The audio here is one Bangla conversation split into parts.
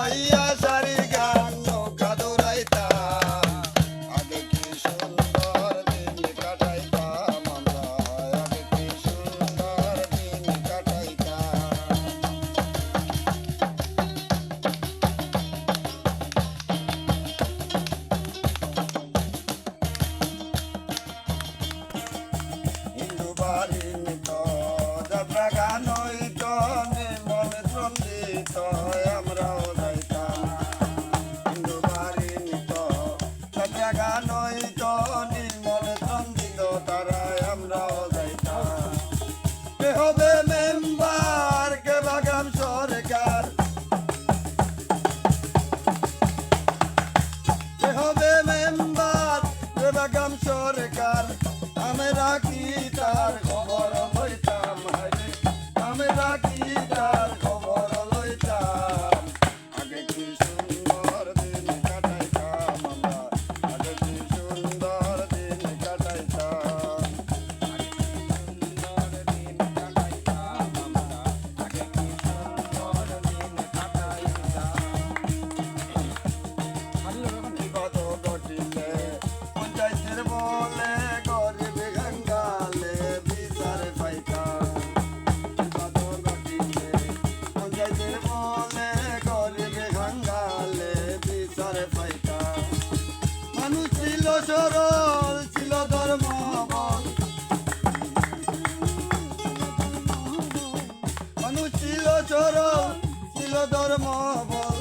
লইয়া সারি গান নৌকা দৌড়াইতাম আগে কি সুন্দর দিন কাটাইতাম আমরা আগে কি সুন্দর দিন কাটাইতাম হিন্দু বাড়ি নিত যাত্রা গান হইত মনে চন্দিত আমরাও যাইতাম হিন্দু বাড়ি নিত যাত্রা গান হইত মনে চন্দিত তারা আমরাও যাইতাম কে হবে মেম্বার কে বাগান সরকার কে হবে মেম্বার কে বাগান সরকার আমরা কি তার খবর লইতাম আমরা কি তার খবর লইতাম আগে কি সুন্দর দিন কাটাইতাম আমরা আগে কি সুন্দর দিন কাটাইতাম বিপদ ঘটিলে পঞ্চায়েতের বলে গরিব গাঙ্গালে বিচার পাইতাম বিপদ ঘটিলে পঞ্চায়েতের বলে গরিব গাঙ্গালে বিচার পাইতাম মানুষ ছিল সরল ছিল ধর্মবল মানুষ ছিল সরল ছিল ধর্মবল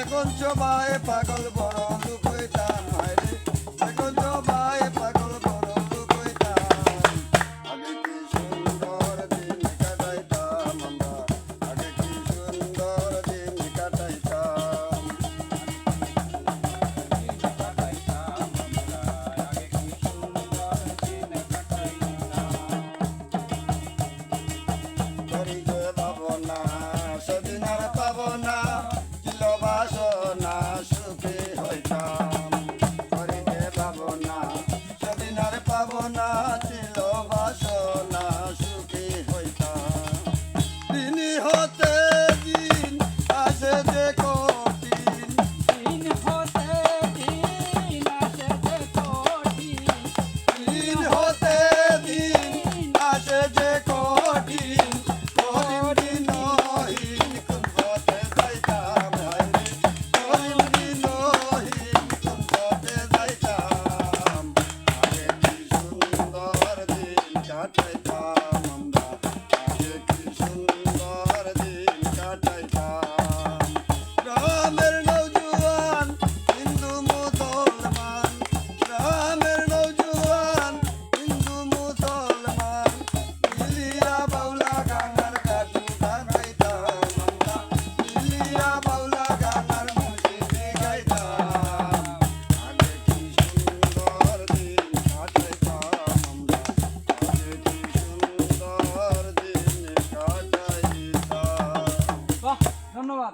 এখন সবাই পাগল বড় লোক হইতাম হায়রে এখন সবাই পাগল বড় লোক হইতাম আগে কি সুন্দর দিন কাটাইতাম আমরা আগে কি সুন্দর দিন কাটাইতাম করিতে ভাবনা সেদিন আর পাব না ছিল বাসনা সুখী হইতাম করিতে ভাবনা সেদিন আর পাব না ছিল বাসনা সুখী হইতাম দিন হতে দিন আসে যে কঠিন দিন হতে দিন আসে যে কঠিন দিন হতে দিন আসে যে কঠিন করিম দিনহীন কোন পথে যাইতাম হায়রে করিম দিনহীন কোন পথে যাইতাম আগে কি সুন্দর দিন কাটাইতাম আমরা আগে কি সুন্দর দিন কাটাইতাম গ্রামের নৌজওয়ান হিন্দু মুসলমান গ্রামের নৌজওয়ান হিন্দু মুসলমান মিলিয়া বাউলা গানার গান গাইতাম আমরা মিলিয়া বাউলা গানার মুর্শিদি গাইতাম আগে কি সুন্দর দিন কাটাইতাম আমরা আগে কি সুন্দর দিন কাটাইতাম বাহ ধন্যবাদ।